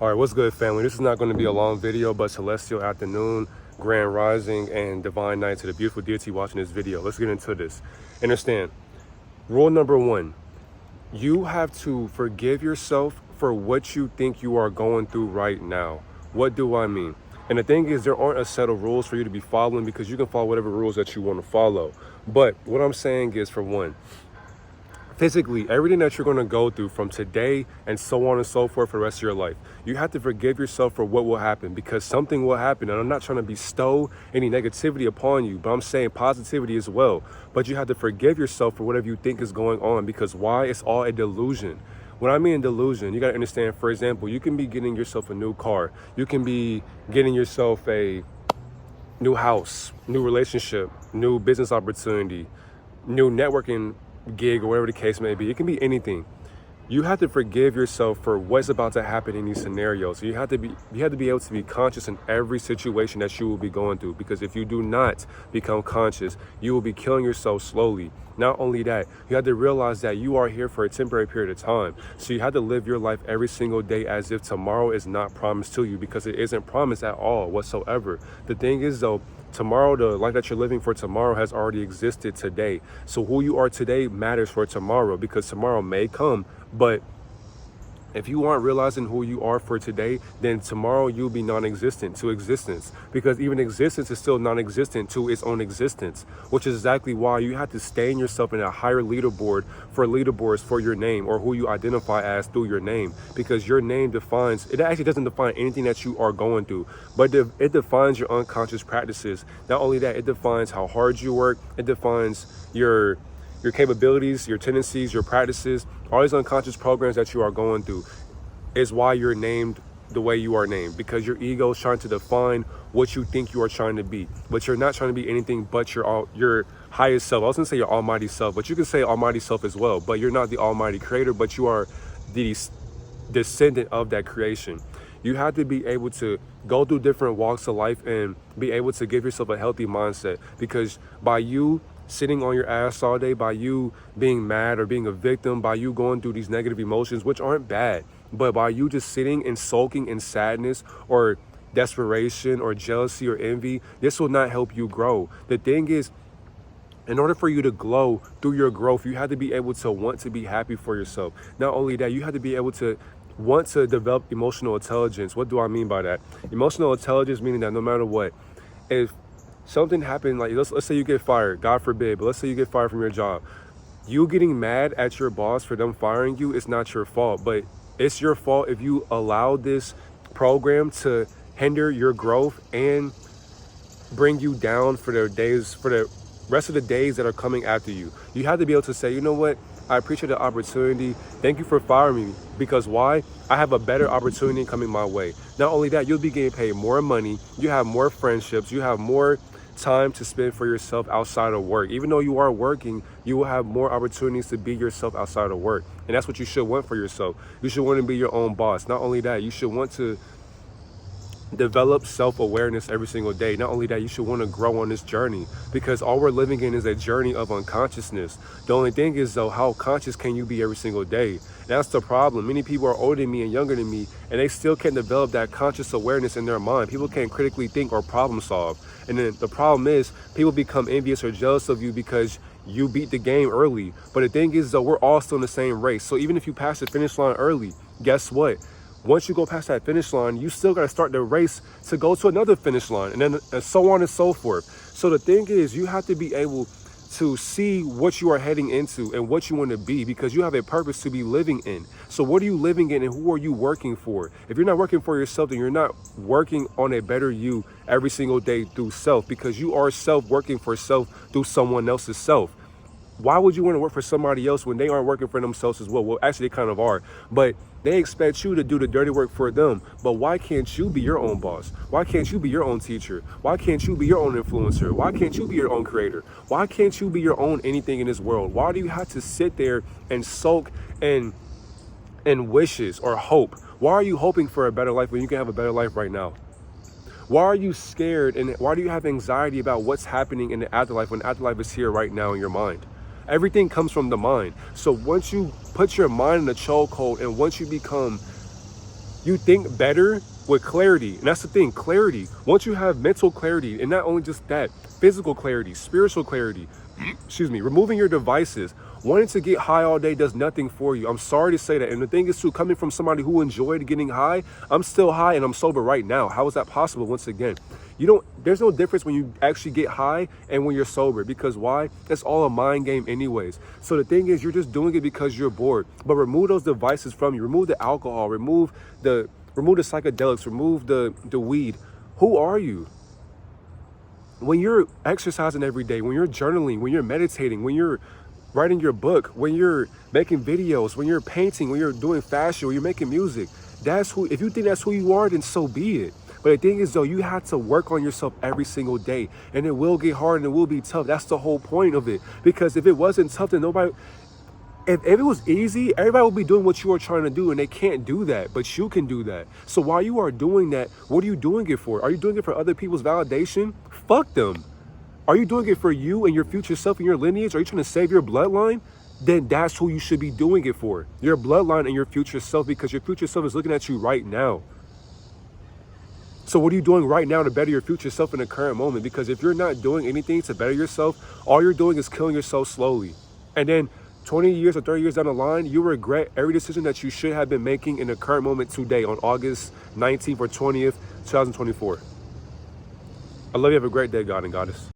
All right, what's good, family? This is not going to be a long video, but celestial afternoon, grand rising, and divine night to the beautiful deity watching this video. Let's get into this. Understand, rule number one, you have to forgive yourself for what you think you are going through right now. What do I mean? And the thing is, there aren't a set of rules for you to be following because you can follow whatever rules that you want to follow. But what I'm saying is, for one, physically, everything that you're going to go through from today and so on and so forth for the rest of your life, you have to forgive yourself for what will happen, because something will happen. And I'm not trying to bestow any negativity upon you, but I'm saying positivity as well. But you have to forgive yourself for whatever you think is going on, because why? It's all a delusion. When I mean delusion, you got to understand, for example, you can be getting yourself a new car. You can be getting yourself a new house, new relationship, new business opportunity, new networking gig, or whatever the case may be. It can be anything. You have to forgive yourself for what's about to happen in these scenarios. You have to be able to be conscious in every situation that you will be going through, because if you do not become conscious, you will be killing yourself slowly. Not only that, you have to realize that you are here for a temporary period of time. So you have to live your life every single day as if tomorrow is not promised to you, because it isn't promised at all whatsoever. The thing is, though, tomorrow, the life that you're living for tomorrow has already existed today. So who you are today matters for tomorrow, because tomorrow may come, but if you aren't realizing who you are for today, then tomorrow you'll be non-existent to existence, because even existence is still non-existent to its own existence, which is exactly why you have to stain yourself in a higher leaderboard for leaderboards for your name, or who you identify as through your name, because your name defines, it actually doesn't define anything that you are going through, but it defines your unconscious practices. Not only that, it defines how hard you work, it defines your capabilities, your tendencies, your practices, all these unconscious programs that you are going through is why you're named the way you are named, because your ego is trying to define what you think you are trying to be, but you're not trying to be anything but your highest self. I was gonna say your almighty self, but you can say almighty self as well, but you're not the almighty creator, but you are the descendant of that creation. You have to be able to go through different walks of life and be able to give yourself a healthy mindset, because by you sitting on your ass all day, by you being mad or being a victim, by you going through these negative emotions, which aren't bad, but by you just sitting and sulking in sadness or desperation or jealousy or envy, this will not help you grow. The thing is, in order for you to glow through your growth, you have to be able to want to be happy for yourself. Not only that, you have to be able to want to develop emotional intelligence. What do I mean by that? Emotional intelligence meaning that no matter what, if something happened, like let's say you get fired, God forbid, but let's say you get fired from your job. You getting mad at your boss for them firing you is not your fault, but it's your fault if you allow this program to hinder your growth and bring you down for the rest of the days that are coming after you. You have to be able to say, you know what? I appreciate the opportunity. Thank you for firing me. Because why? I have a better opportunity coming my way. Not only that, you'll be getting paid more money. You have more friendships. You have more time to spend for yourself outside of work. Even though you are working, you will have more opportunities to be yourself outside of work. And that's what you should want for yourself. You should want to be your own boss. Not only that, you should want to develop self-awareness every single day. Not only that, you should want to grow on this journey, because all we're living in is a journey of unconsciousness. The only thing is, though, how conscious can you be every single day? That's the problem. Many people are older than me and younger than me, and they still can't develop that conscious awareness in their mind. People can't critically think or problem solve. And then the problem is, people become envious or jealous of you because you beat the game early. But the thing is, though, we're all still in the same race. So even if you pass the finish line early, guess what? Once you go past that finish line, you still got to start the race to go to another finish line, and then and so on and so forth. So the thing is, you have to be able to see what you are heading into and what you want to be, because you have a purpose to be living in. So what are you living in, and who are you working for? If you're not working for yourself, then you're not working on a better you every single day through self, because you are self working for self through someone else's self. Why would you want to work for somebody else when they aren't working for themselves as well? Well, actually, they kind of are, but they expect you to do the dirty work for them. But why can't you be your own boss? Why can't you be your own teacher? Why can't you be your own influencer? Why can't you be your own creator? Why can't you be your own anything in this world? Why do you have to sit there and sulk and wishes or hope? Why are you hoping for a better life when you can have a better life right now? Why are you scared, and why do you have anxiety about what's happening in the afterlife when the afterlife is here right now in your mind? Everything comes from the mind. So once you put your mind in a chokehold, and once you become You think better with clarity. And that's the thing, clarity. Once you have mental clarity, and not only just that, physical clarity, spiritual clarity, excuse me, removing your devices. Wanting to get high all day does nothing for you. I'm sorry to say that. And the thing is too, coming from somebody who enjoyed getting high, I'm still high and I'm sober right now. How is that possible? Once again, there's no difference when you actually get high and when you're sober, because why? It's all a mind game anyways. So the thing is, you're just doing it because you're bored. But remove those devices from you. Remove the alcohol, remove the psychedelics, remove the weed. Who are you? When you're exercising every day, when you're journaling, when you're meditating, when you're writing your book, when you're making videos, when you're painting, when you're doing fashion, when you're making music, if you think that's who you are, then so be it. But the thing is though, you have to work on yourself every single day, and it will get hard and it will be tough. That's the whole point of it. Because if it wasn't tough, then if it was easy, everybody would be doing what you are trying to do, and they can't do that, but you can do that. So while you are doing that, what are you doing it for? Are you doing it for other people's validation? Fuck them. Are you doing it for you and your future self and your lineage? Are you trying to save your bloodline? Then that's who you should be doing it for. Your bloodline and your future self, because your future self is looking at you right now. So what are you doing right now to better your future self in the current moment? Because if you're not doing anything to better yourself, all you're doing is killing yourself slowly. And then 20 years or 30 years down the line, you regret every decision that you should have been making in the current moment today on August 19th or 20th, 2024. I love you. Have a great day, God and Goddess.